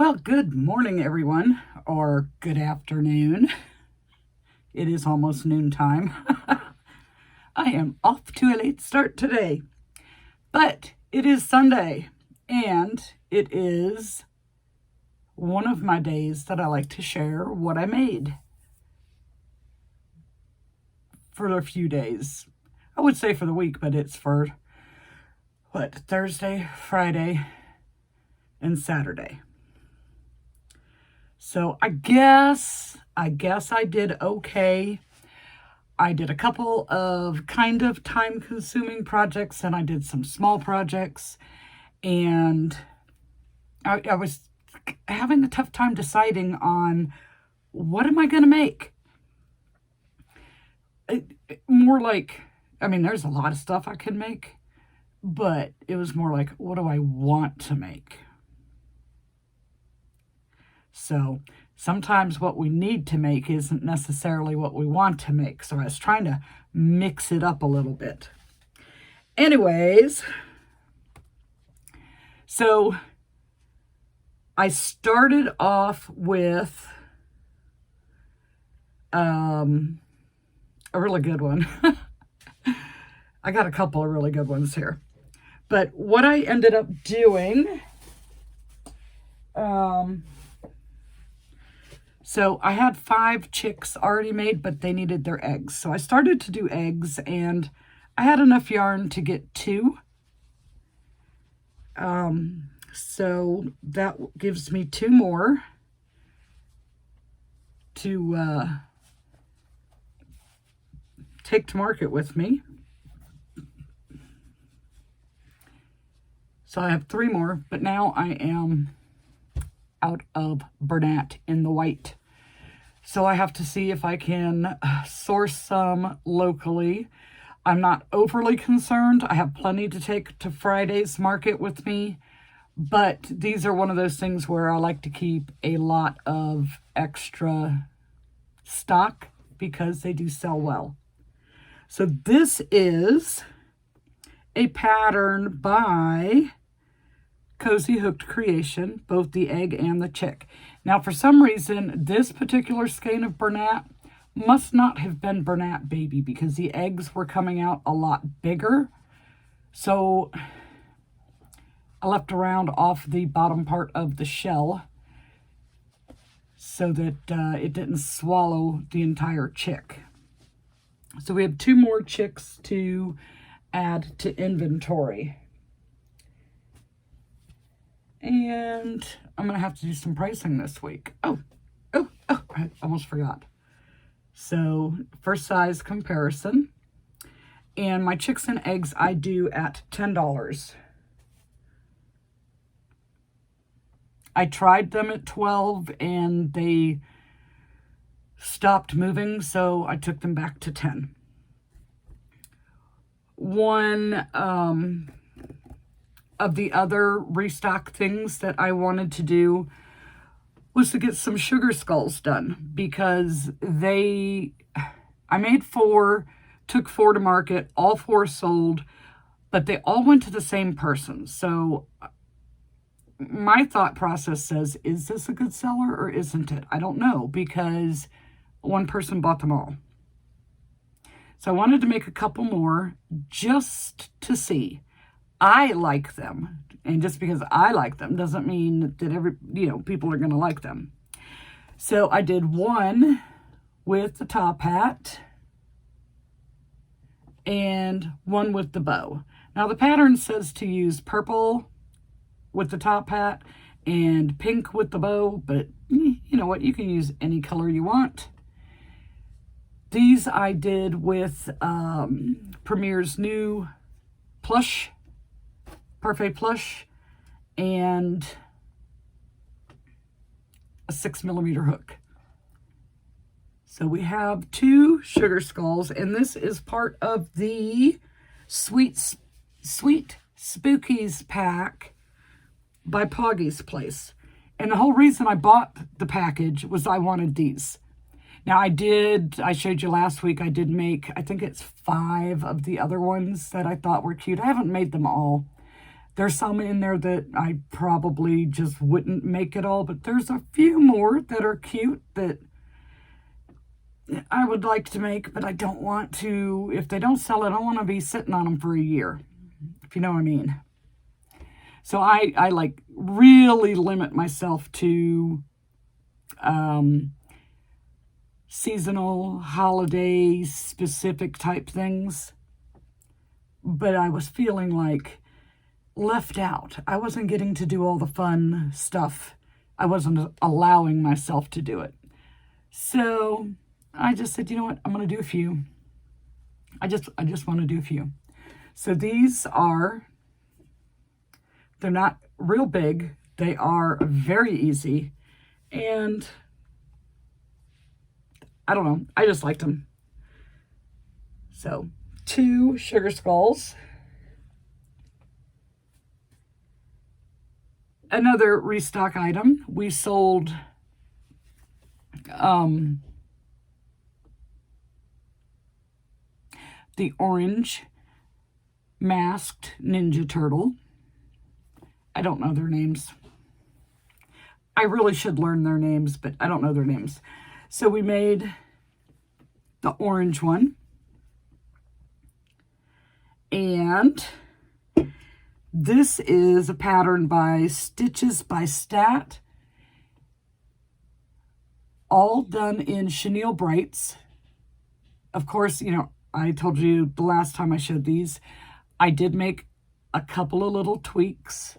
Well, good morning, everyone, or good afternoon. It is almost noontime. I am off to a late start today, but it is Sunday, and it is one of my days that I like to share what I made for a few days. I would say for the week, but it's for, Thursday, Friday, and Saturday. So I guess I did okay. I did a couple of kind of time-consuming projects, and I did some small projects, and I was having a tough time deciding on what am I going to make. More like, there's a lot of stuff I can make, but it was more like, what do I want to make? So sometimes what we need to make isn't necessarily what we want to make. So I was trying to mix it up a little bit. Anyways, so I started off with a really good one. I got a couple of really good ones here. But what I ended up doing, so I had 5 chicks already made, but they needed their eggs. So I started to do eggs, and I had enough yarn to get 2. So that gives me 2 more to take to market with me. So I have 3 more, but now I am out of Bernat in the white. So I have to see if I can source some locally. I'm not overly concerned. I have plenty to take to Friday's market with me, but these are one of those things where I like to keep a lot of extra stock because they do sell well. So this is a pattern by Cozy Hooked Creation, both the egg and the chick. Now, for some reason, this particular skein of Bernat must not have been Bernat baby because the eggs were coming out a lot bigger. So I left around off the bottom part of the shell so that it didn't swallow the entire chick. So we have 2 more chicks to add to inventory. And I'm going to have to do some pricing this week. Oh, I almost forgot. So, first size comparison. And my chicks and eggs I do at $10. I tried them at 12 and they stopped moving, so I took them back to 10. One of the other restock things that I wanted to do was to get some sugar skulls done because I made 4, took 4 to market, all 4 sold, but they all went to the same person. So my thought process says, is this a good seller or isn't it? I don't know because one person bought them all. So I wanted to make a couple more just to see. I like them, and just because I like them doesn't mean that people are going to like them. So I did one with the top hat and one with the bow. Now the pattern says to use purple with the top hat and pink with the bow, but you know what? You can use any color you want. These I did with Premier's new plush, Parfait plush, and a 6mm hook. So we have 2 sugar skulls, and this is part of the Sweet Spookies pack by Poggy's Place. And the whole reason I bought the package was I wanted these. Now I showed you last week, I did make, I think it's 5 of the other ones that I thought were cute. I haven't made them all. There's some in there that I probably just wouldn't make at all, but there's a few more that are cute that I would like to make, but I don't want to. If they don't sell, I don't want to be sitting on them for a year, if you know what I mean. So I like really limit myself to seasonal, holiday, specific type things. But I was feeling like left out. I wasn't getting to do all the fun stuff. I wasn't allowing myself to do it. So I just said, you know what? I'm going to do a few. I just want to do a few. So these are, they're not real big. They are very easy. And I don't know. I just liked them. So 2 sugar skulls. Another restock item. We sold the orange masked Ninja Turtle. I don't know their names. I really should learn their names, but I don't know their names. So we made the orange one. And this is a pattern by Stitches by Stat. All done in chenille brights. Of course, you know, I told you the last time I showed these, I did make a couple of little tweaks.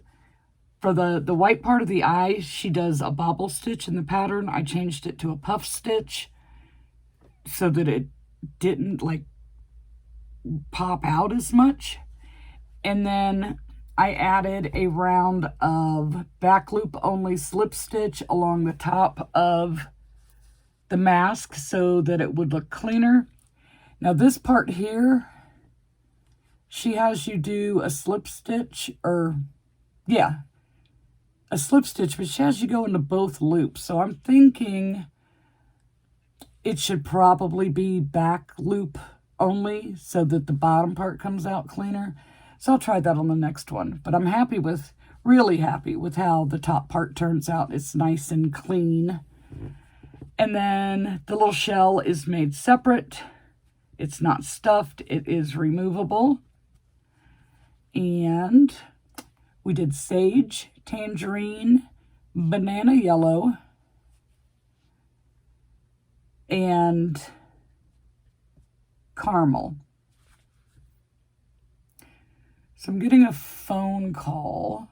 For the white part of the eye, she does a bobble stitch in the pattern. I changed it to a puff stitch so that it didn't like pop out as much. And then I added a round of back loop only slip stitch along the top of the mask so that it would look cleaner. Now this part here, she has you do a slip stitch, or yeah, a slip stitch, but she has you go into both loops. So I'm thinking it should probably be back loop only so that the bottom part comes out cleaner. So I'll try that on the next one. But I'm happy with, really happy with how the top part turns out. It's nice and clean. And then the little shell is made separate. It's not stuffed. It is removable. And we did sage, tangerine, banana yellow, and caramel. So I'm getting a phone call,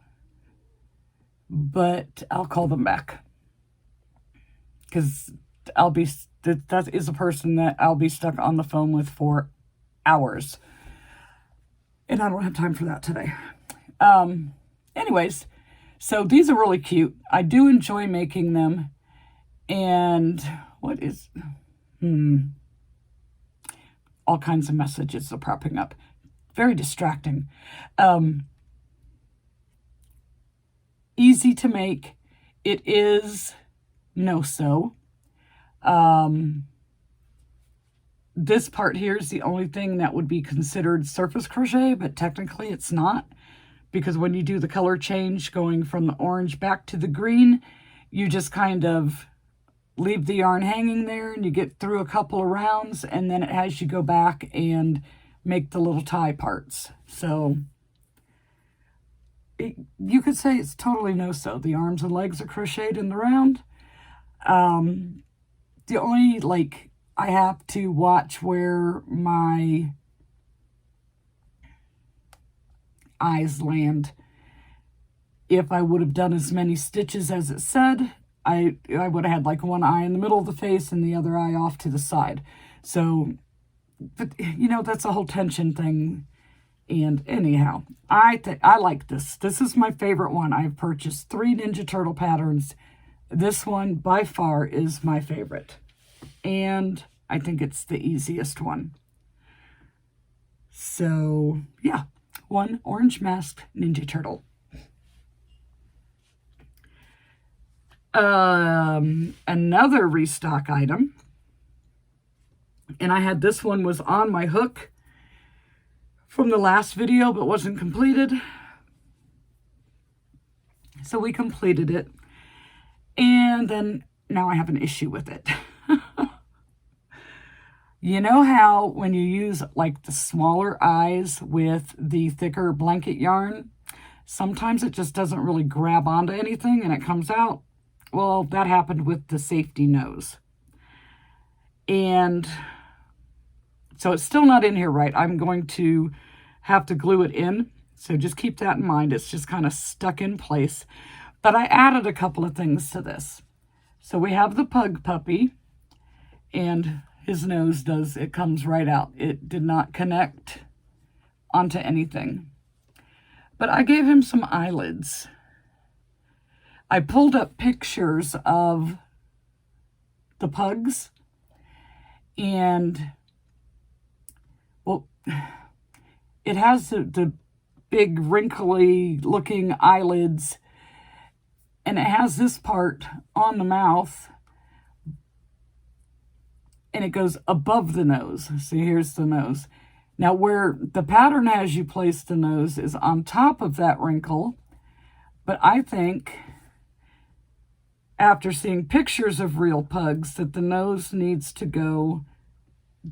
but I'll call them back because that is a person that I'll be stuck on the phone with for hours. And I don't have time for that today. Anyways, so these are really cute. I do enjoy making them. And what is... all kinds of messages are popping up. Very distracting. Easy to make. It is no-sew. This part here is the only thing that would be considered surface crochet, but technically it's not, because when you do the color change going from the orange back to the green, you just kind of leave the yarn hanging there and you get through a couple of rounds, and then it has you go back and make the little tie parts. So you could say it's totally no-sew. The arms and legs are crocheted in the round. The only, like, I have to watch where my eyes land. If I would have done as many stitches as it said, I would have had like one eye in the middle of the face and the other eye off to the side. So, but you know, that's a whole tension thing. And anyhow, I like this. This is my favorite one. I've purchased 3 Ninja Turtle patterns. This one by far is my favorite. And I think it's the easiest one. So yeah, 1 orange masked Ninja Turtle. Another restock item, and I had this one was on my hook from the last video but wasn't completed. So we completed it. And then now I have an issue with it. You know how when you use like the smaller eyes with the thicker blanket yarn, sometimes it just doesn't really grab onto anything and it comes out? Well, that happened with the safety nose. And so it's still not in here right. I'm going to have to glue it in. So just keep that in mind. It's just kind of stuck in place. But I added a couple of things to this. So we have the pug puppy, and his nose it comes right out. It did not connect onto anything. But I gave him some eyelids. I pulled up pictures of the pugs, and well, it has the big wrinkly looking eyelids, and it has this part on the mouth, and it goes above the nose. See, here's the nose. Now, where the pattern has you place the nose is on top of that wrinkle, but I think, after seeing pictures of real pugs, that the nose needs to go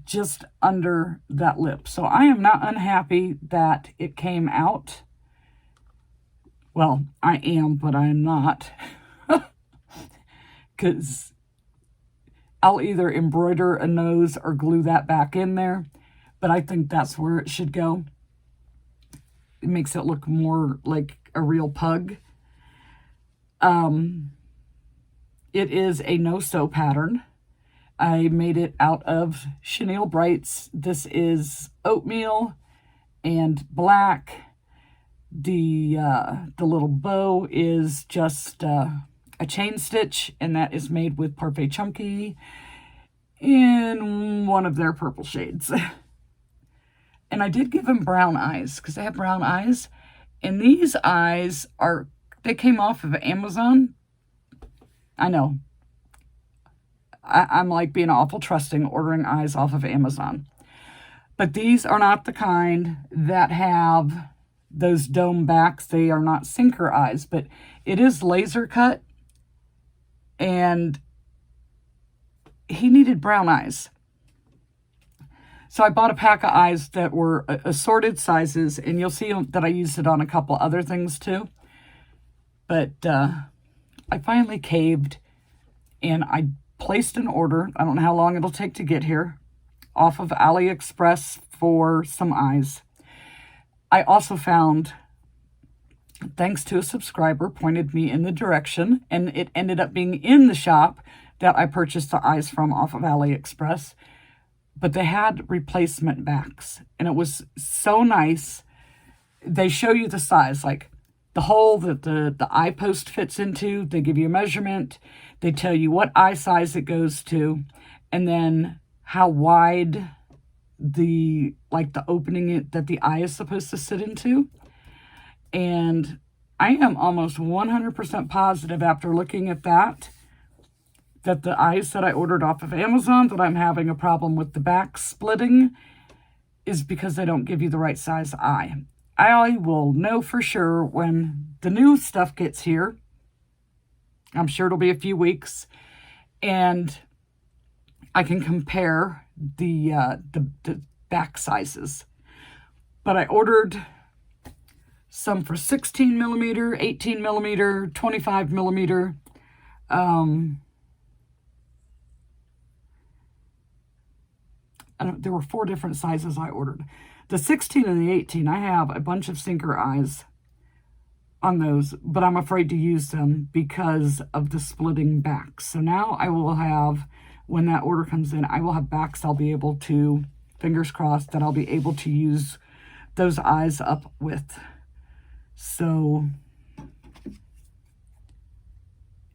just under that lip. So I am not unhappy that it came out. Well, I am, but I am not. Because I'll either embroider a nose or glue that back in there. But I think that's where it should go. It makes it look more like a real pug. It is a no-sew pattern. I made it out of chenille brights. This is oatmeal and black. The little bow is just a chain stitch, and that is made with Parfait Chunky in one of their purple shades. And I did give him brown eyes because they have brown eyes. And these eyes they came off of Amazon. I know. I'm like being awful trusting ordering eyes off of Amazon. But these are not the kind that have those dome backs. They are not sinker eyes, but it is laser cut. And he needed brown eyes. So I bought a pack of eyes that were assorted sizes, and you'll see that I used it on a couple other things too. But I finally caved, and I placed an order. I don't know how long it'll take to get here, off of AliExpress for some eyes. I also found, thanks to a subscriber, pointed me in the direction, and it ended up being in the shop that I purchased the eyes from off of AliExpress. But they had replacement backs, and it was so nice. They show you the size, like the hole that the eye post fits into. They give you a measurement. They tell you what eye size it goes to, and then how wide the opening that the eye is supposed to sit into. And I am almost 100% positive after looking at that the eyes that I ordered off of Amazon, that I'm having a problem with the back splitting, is because they don't give you the right size eye. I will know for sure when the new stuff gets here. I'm sure it'll be a few weeks, and I can compare the back sizes. But I ordered some for 16 millimeter, 18 millimeter, 25 millimeter. There were 4 different sizes I ordered. The 16 and the 18, I have a bunch of sinker eyes on those, but I'm afraid to use them because of the splitting backs. So now I will have, when that order comes in, I will have backs I'll be able to, fingers crossed, that I'll be able to use those eyes up with. So,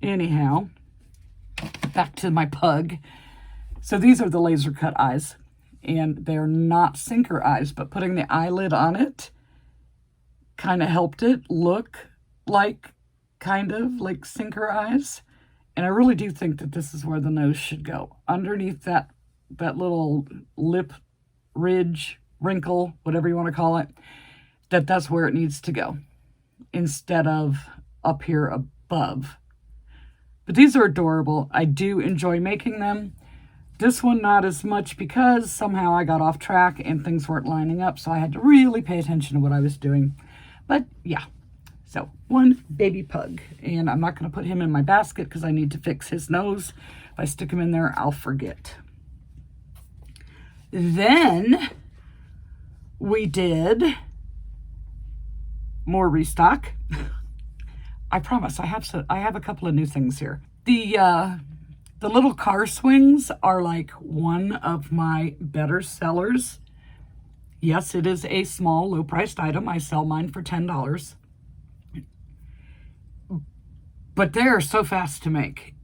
anyhow, back to my pug. So these are the laser cut eyes. And they're not sinker eyes, but putting the eyelid on it kind of helped it look like kind of like sinker eyes. And I really do think that this is where the nose should go. Underneath that little lip ridge, wrinkle, whatever you want to call it, that's where it needs to go. Instead of up here above. But these are adorable. I do enjoy making them. This one not as much because somehow I got off track and things weren't lining up, so I had to really pay attention to what I was doing. But yeah, so one baby pug, and I'm not going to put him in my basket because I need to fix his nose. If I stick him in there, I'll forget. Then we did more restock. I promise I have a couple of new things here. The little car swings are like one of my better sellers. Yes, it is a small, low-priced item. I sell mine for $10. But they are so fast to make.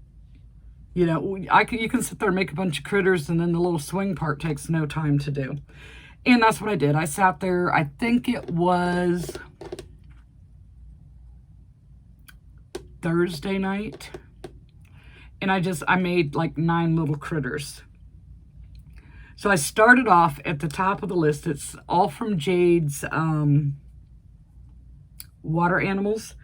You know, you can sit there and make a bunch of critters, and then the little swing part takes no time to do. And that's what I did. I sat there, I think it was Thursday night. And I made like 9 little critters. So I started off at the top of the list. It's all from Jade's water animals.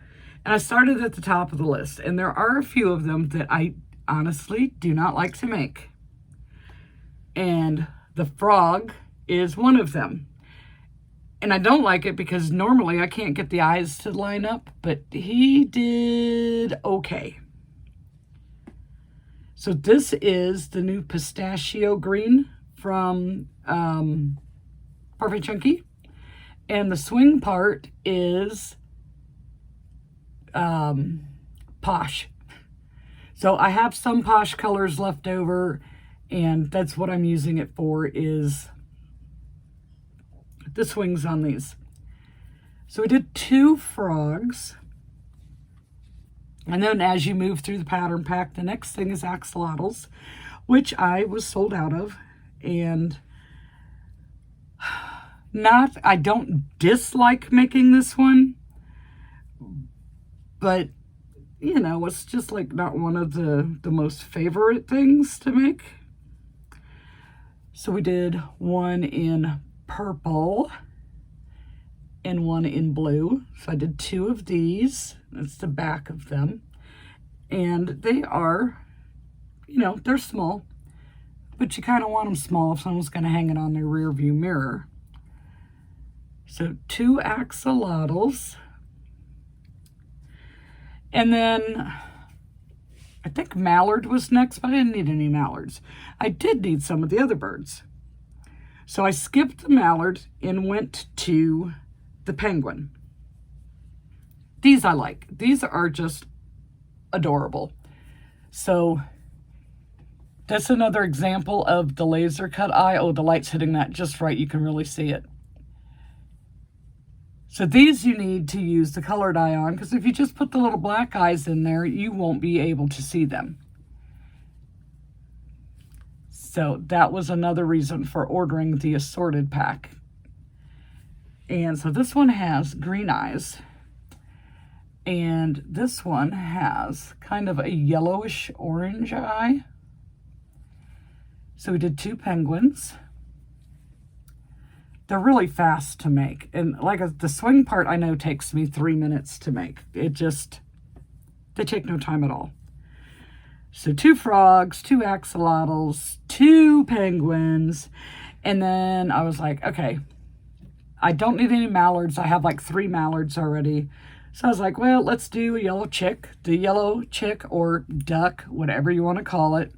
And I started at the top of the list. And there are a few of them that I honestly do not like to make. And the frog is one of them. And I don't like it because normally I can't get the eyes to line up. But he did okay. So this is the new pistachio green from Parfait Chunky. And the swing part is Posh. So I have some Posh colors left over, and that's what I'm using it for, is the swings on these. So we did 2 frogs. And then as you move through the pattern pack, the next thing is axolotls, which I was sold out of. And I don't dislike making this one, but, you know, it's just like not one of the most favorite things to make. So we did one in purple and one in blue. So I did 2 of these. That's the back of them. And they are, you know, they're small, but you kind of want them small if someone's going to hang it on their rear view mirror. So 2 axolotls. And then I think mallard was next, but I didn't need any mallards. I did need some of the other birds. So I skipped the mallard and went to the penguin. These I like. These are just adorable. So that's another example of the laser cut eye. Oh, the light's hitting that just right. You can really see it. So these you need to use the colored eye on, because if you just put the little black eyes in there, you won't be able to see them. So that was another reason for ordering the assorted pack. And so this one has green eyes. And this one has kind of a yellowish orange eye. So we did 2 penguins. They're really fast to make. And like the swing part I know takes me 3 minutes to make. They take no time at all. So 2 frogs, 2 axolotls, 2 penguins. And then I was like, okay, I don't need any mallards. I have like 3 mallards already. So I was like, well, let's do a yellow chick. The yellow chick or duck, whatever you want to call it.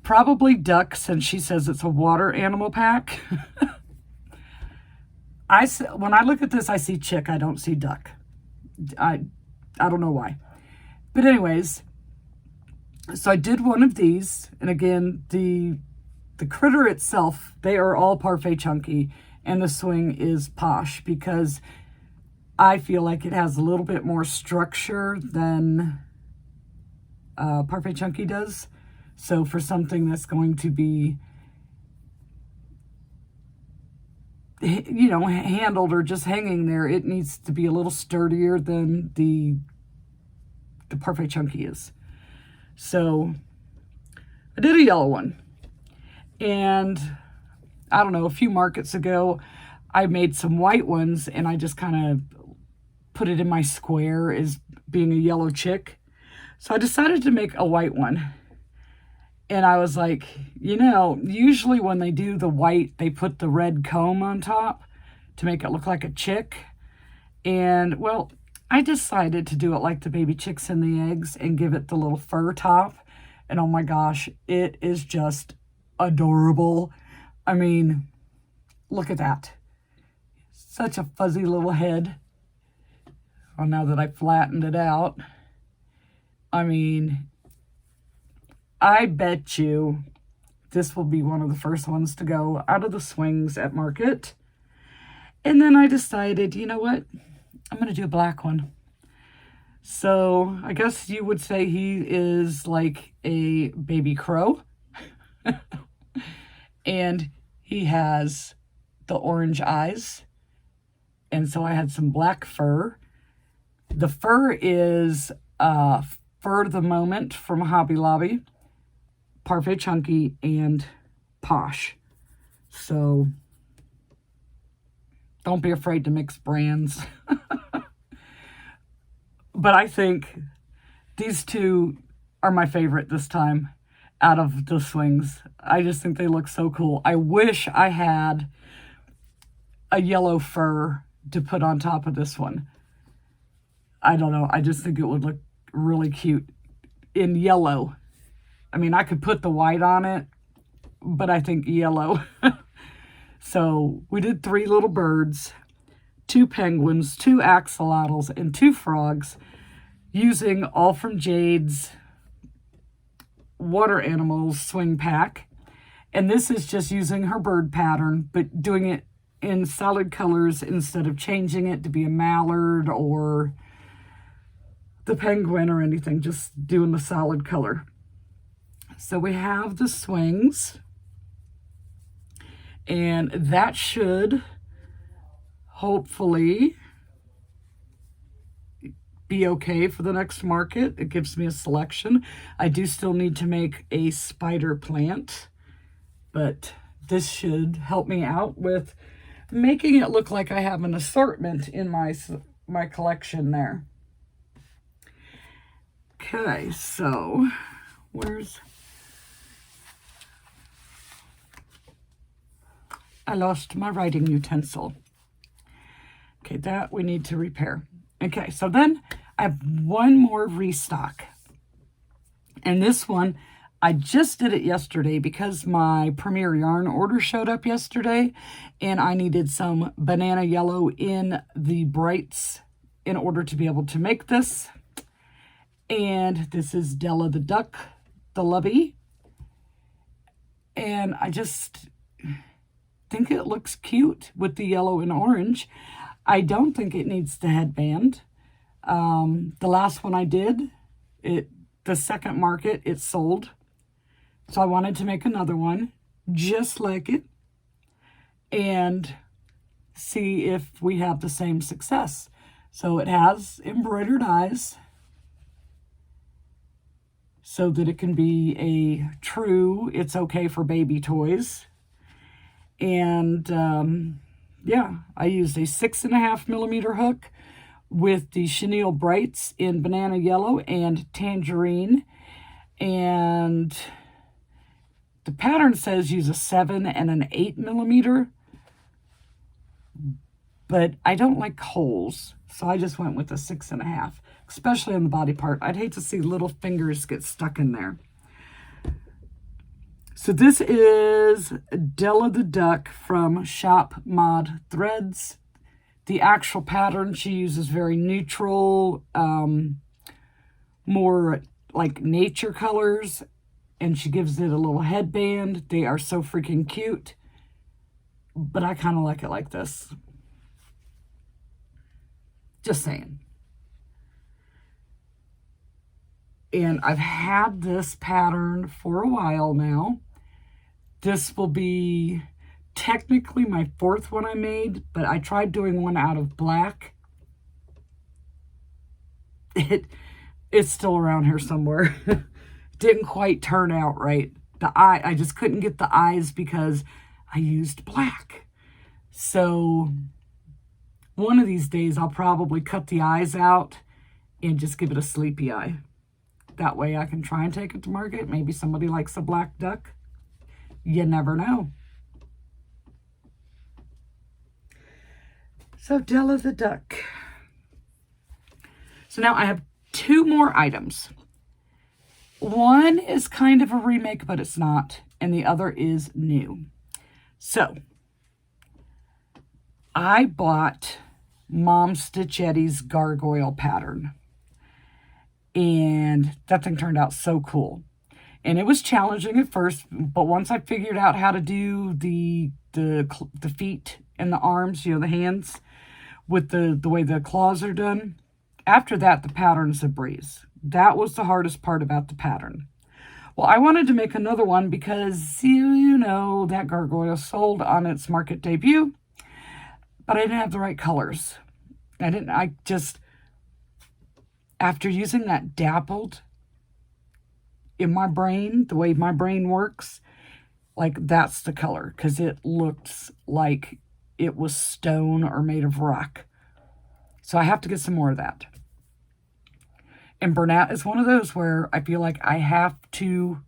Probably duck, since she says it's a water animal pack. When I look at this, I see chick. I don't see duck. I don't know why. But anyways, so I did one of these. And again, the critter itself, they are all Parfait Chunky. And the swing is Posh, because I feel like it has a little bit more structure than Parfait Chunky does. So for something that's going to be, you know, handled or just hanging there, it needs to be a little sturdier than the Parfait Chunky is. So I did a yellow one. And a few markets ago, I made some white ones, and I just kind of put it in my square as being a yellow chick. So I decided to make a white one. And I was like, you know, usually when they do the white, they put the red comb on top to make it look like a chick. And, well, I decided to do it like the baby chicks and the eggs and give it the little fur top. And oh my gosh, it is just adorable. I mean, look at that. Such a fuzzy little head. Oh, now that I flattened it out. I mean, I bet you this will be one of the first ones to go out of the swings at market. And then I decided, you know what? I'm going to do a black one. So I guess you would say he is like a baby crow. And he has the orange eyes. And so I had some black fur. The fur is Fur of the Moment from Hobby Lobby, Parfait Chunky, and Posh. So don't be afraid to mix brands. But I think these two are my favorite this time out of the swings. I just think they look so cool. I wish I had a yellow fur to put on top of this one. I don't know. I just think it would look really cute in yellow. I mean, I could put the white on it, but I think yellow. So we did 3 little birds, 2 penguins, 2 axolotls, and 2 frogs using All From Jade's Water Animals swing pack. And this is just using her bird pattern, but doing it in solid colors instead of changing it to be a mallard or the penguin or anything, just doing the solid color. So we have the swings, and that should hopefully be okay for the next market. It gives me a selection. I do still need to make a spider plant, but this should help me out with making it look like I have an assortment in my collection there. Okay, so I lost my writing utensil. Okay, that we need to repair. Okay, so then I have one more restock. And this one, I just did it yesterday because my Premier Yarn order showed up yesterday. And I needed some banana yellow in the brights in order to be able to make this. And this is Della the Duck, the Lubby. And I just think it looks cute with the yellow and orange. I don't think it needs the headband. The last one I did, the second market, it sold. So I wanted to make another one just like it and see if we have the same success. So it has embroidered eyes so that it can be a true, it's okay for baby toys. And yeah, I used a 6.5 millimeter hook with the chenille brights in banana yellow and tangerine. And the pattern says use a 7 and an 8 millimeter, but I don't like holes, so I just went with a 6.5, especially on the body part. I'd hate to see little fingers get stuck in there. So this is Della the Duck from Shop Mod Threads. The actual pattern she uses very neutral, more like nature colors, and she gives it a little headband. They are so freaking cute, but I kind of like it like this. Just saying. And I've had this pattern for a while now. This will be technically my 4th one I made, but I tried doing one out of black. It's still around here somewhere. Didn't quite turn out right. I just couldn't get the eyes because I used black. So One of these days, I'll probably cut the eyes out and just give it a sleepy eye. That way I can try and take it to market. Maybe somebody likes a black duck. You never know. So Della the duck. So now I have 2 more items. One is kind of a remake, but it's not. And the other is new. So I bought Mom Stitch Eddie's gargoyle pattern. And that thing turned out so cool. And it was challenging at first, but once I figured out how to do the feet and the arms, you know, the hands, with the way the claws are done, after that, the pattern's a breeze. That was the hardest part about the pattern. Well, I wanted to make another one because, you know, that gargoyle sold on its market debut, but I didn't have the right colors. After using that dappled in my brain, the way my brain works, like that's the color, because it looks like it was stone or made of rock. So I have to get some more of that. And Bernat is one of those where I feel like I have to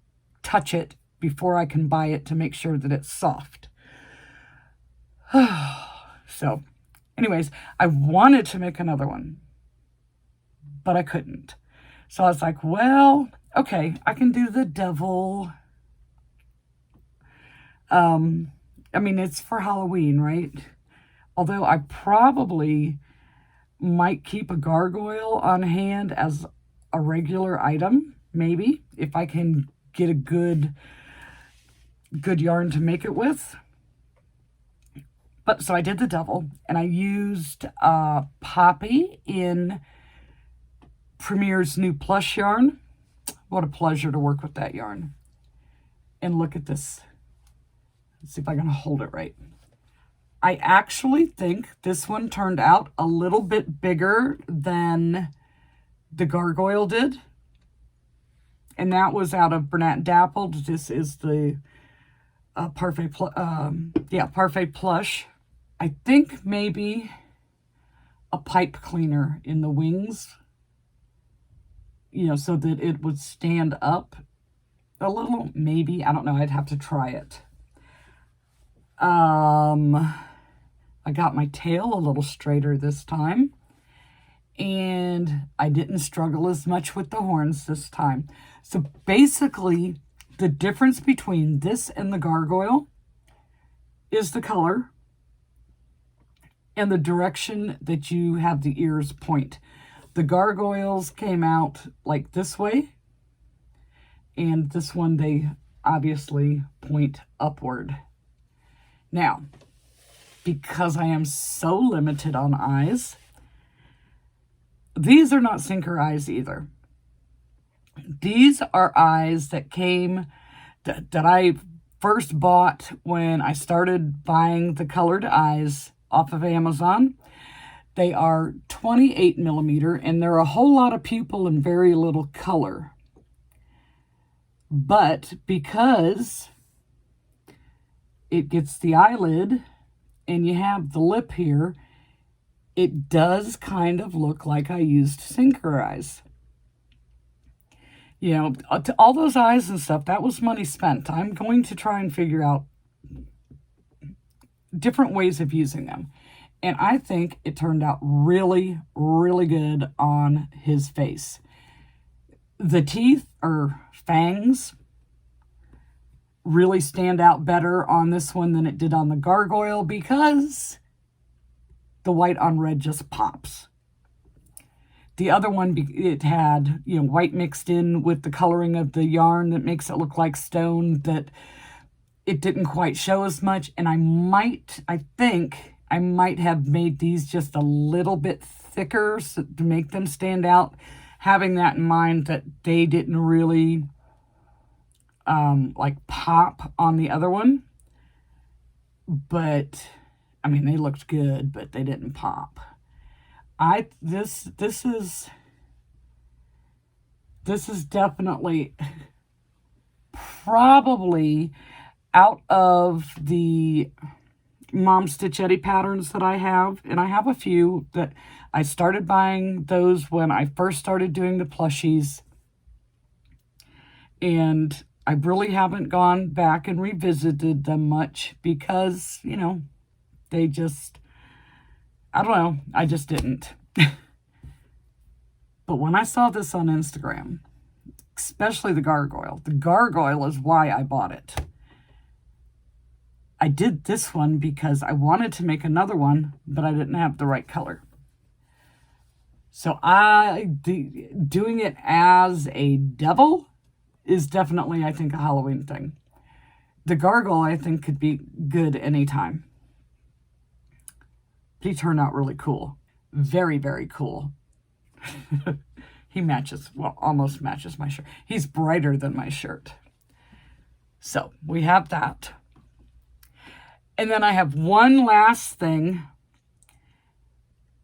touch it before I can buy it to make sure that it's soft. So, anyways, I wanted to make another one, but I couldn't. So I was like, well, okay, I can do the devil. I mean, it's for Halloween, right? Although I probably might keep a gargoyle on hand as a regular item, maybe, if I can get a good yarn to make it with. But so I did the devil, and I used Poppy in Premier's new plush yarn. What a pleasure to work with that yarn. And look at this. Let's see if I can hold it right. I actually think this one turned out a little bit bigger than the gargoyle did. And that was out of Bernat Dappled. This is the Parfait Plush. I think maybe a pipe cleaner in the wings, you know, so that it would stand up a little, maybe. I don't know. I'd have to try it. I got my tail a little straighter this time, and I didn't struggle as much with the horns this time. So basically, the difference between this and the gargoyle is the color and the direction that you have the ears point. The gargoyles came out like this way, and this one, they obviously point upward. Now, because I am so limited on eyes, these are not sinker eyes either. These are eyes that came, that I first bought when I started buying the colored eyes off of Amazon. They are 28 millimeter, and they're a whole lot of pupil and very little color. But because it gets the eyelid and you have the lip here, it does kind of look like I used sinker eyes. You know, all those eyes and stuff, that was money spent. I'm going to try and figure out different ways of using them. And I think it turned out really, really good on his face. The teeth, or fangs, really stand out better on this one than it did on the gargoyle, because the white on red just pops. The other one, it had, you know, white mixed in with the coloring of the yarn that makes it look like stone, that it didn't quite show as much. And I think I might have made these just a little bit thicker to make them stand out, having that in mind that they didn't really like pop on the other one. But I mean, they looked good, but they didn't pop. This is definitely probably out of the Mom Stitchetti patterns that I have, and I have a few that I started buying those when I first started doing the plushies, and I really haven't gone back and revisited them much because, you know, they just, I don't know, I just didn't. But when I saw this on Instagram, especially the gargoyle is why I bought it. I did this one because I wanted to make another one, but I didn't have the right color. So doing it as a devil is definitely, I think, a Halloween thing. The gargoyle, I think, could be good anytime. He turned out really cool. Very, very cool. He matches, well, almost matches my shirt. He's brighter than my shirt. So we have that. And then I have one last thing,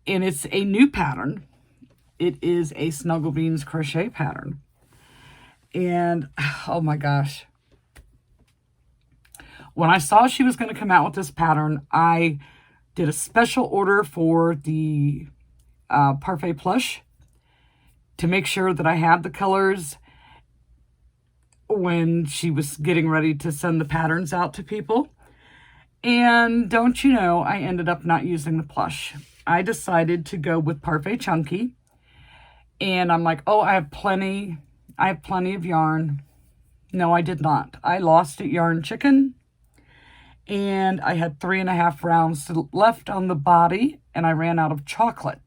and it's a new pattern. It is a Snuggle Beans crochet pattern. And, oh my gosh. When I saw she was going to come out with this pattern, I did a special order for the Parfait Plush to make sure that I had the colors when she was getting ready to send the patterns out to people. And don't you know, I ended up not using the plush. I decided to go with Parfait Chunky. And I'm like, oh, I have plenty of yarn. No, I did not. I lost at Yarn Chicken. And I had 3.5 rounds left on the body, and I ran out of chocolate.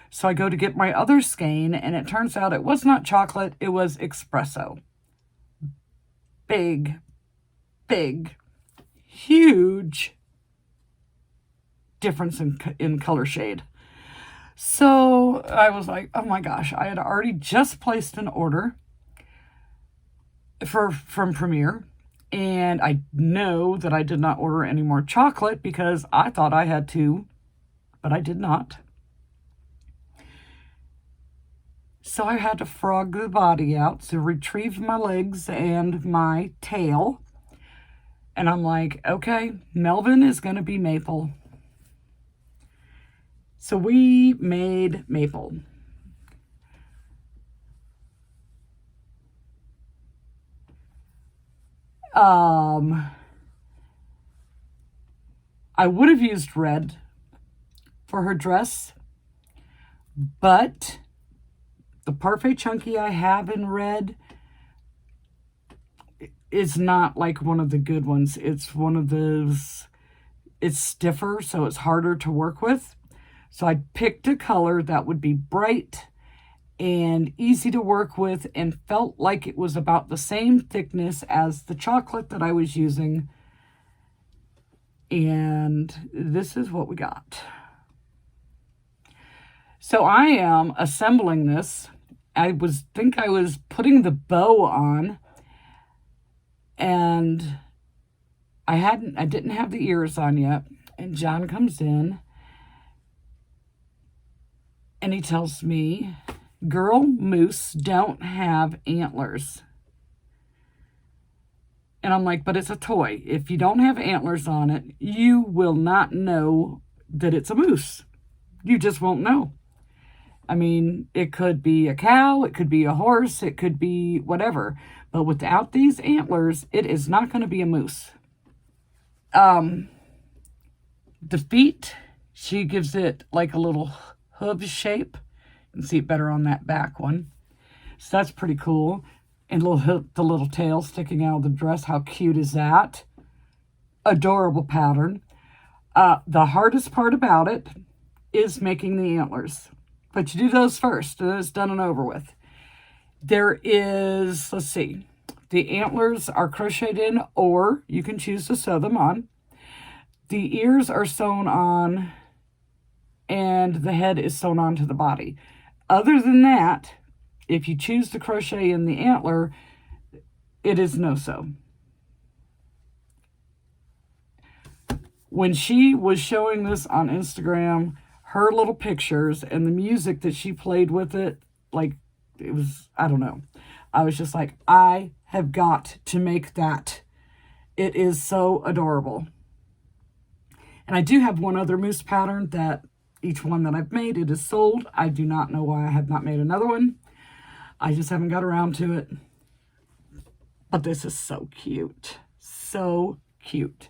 So I go to get my other skein, and it turns out it was not chocolate, it was espresso. Big, huge difference in color shade. So I was like, oh my gosh, I had already just placed an order from Premier, and I know that I did not order any more chocolate because I thought I had to, but I did not. So I had to frog the body out, so retrieve my legs and my tail. And I'm like, okay, Melvin is going to be maple. So we made maple. I would have used red for her dress, but the Parfait Chunky I have in red is not like one of the good ones. It's one of those, it's stiffer, so it's harder to work with. So I picked a color that would be bright and easy to work with and felt like it was about the same thickness as the chocolate that I was using. And this is what we got. So I am assembling this. I think I was putting the bow on, and I didn't have the ears on yet. And John comes in and he tells me, girl, moose don't have antlers. And I'm like, but it's a toy. If you don't have antlers on it, you will not know that it's a moose. You just won't know. I mean, it could be a cow, it could be a horse, it could be whatever. But without these antlers, it is not going to be a moose. The feet, she gives it like a little hoof shape. You can see it better on that back one. So that's pretty cool. And the little tail sticking out of the dress. How cute is that? Adorable pattern. The hardest part about it is making the antlers. But you do those first, and then it's done and over with. There is, let's see, the antlers are crocheted in, or you can choose to sew them on. The ears are sewn on, and the head is sewn onto the body. Other than that, if you choose to crochet in the antler, it is no-sew. When she was showing this on Instagram, her little pictures and the music that she played with it, like, it was, I don't know. I was just like, I have got to make that. It is so adorable. And I do have one other moose pattern that each one that I've made, it is sold. I do not know why I have not made another one. I just haven't got around to it. But this is so cute. So cute.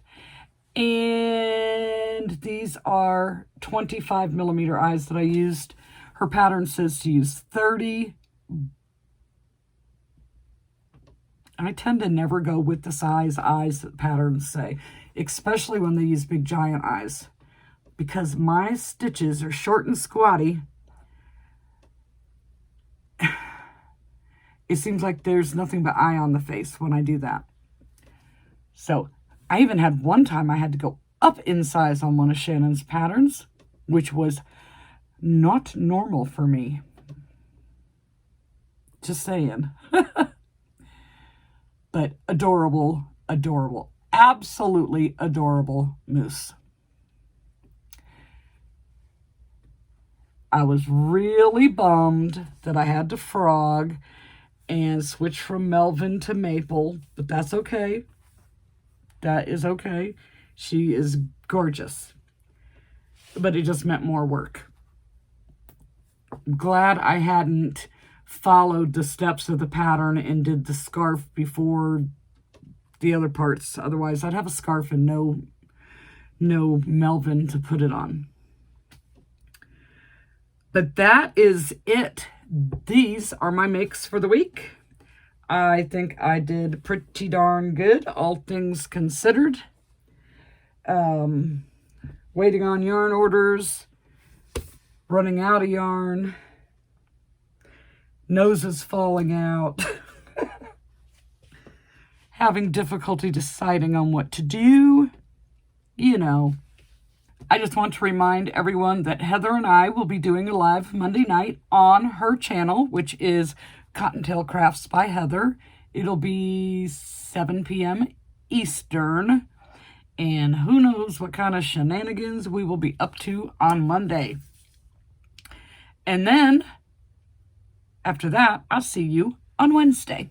And these are 25 millimeter eyes that I used. Her pattern says to use 30. I tend to never go with the size eyes that patterns say, especially when they use big giant eyes, because my stitches are short and squatty. It seems like there's nothing but eye on the face when I do that. So I even had one time I had to go up in size on one of Shannon's patterns, which was not normal for me. Just saying. But adorable, adorable, absolutely adorable moose. I was really bummed that I had to frog and switch from Melvin to Maple, but that's okay. That is okay. She is gorgeous. But it just meant more work. I'm glad I hadn't followed the steps of the pattern and did the scarf before the other parts. Otherwise, I'd have a scarf and no Melvin to put it on. But that is it. These are my makes for the week. I think I did pretty darn good, all things considered. Waiting on yarn orders, running out of yarn, noses falling out, having difficulty deciding on what to do, you know. I just want to remind everyone that Heather and I will be doing a live Monday night on her channel, which is Cottontail Crafts by Heather. It'll be 7 p.m. Eastern. And who knows what kind of shenanigans we will be up to on Monday. And then, after that, I'll see you on Wednesday.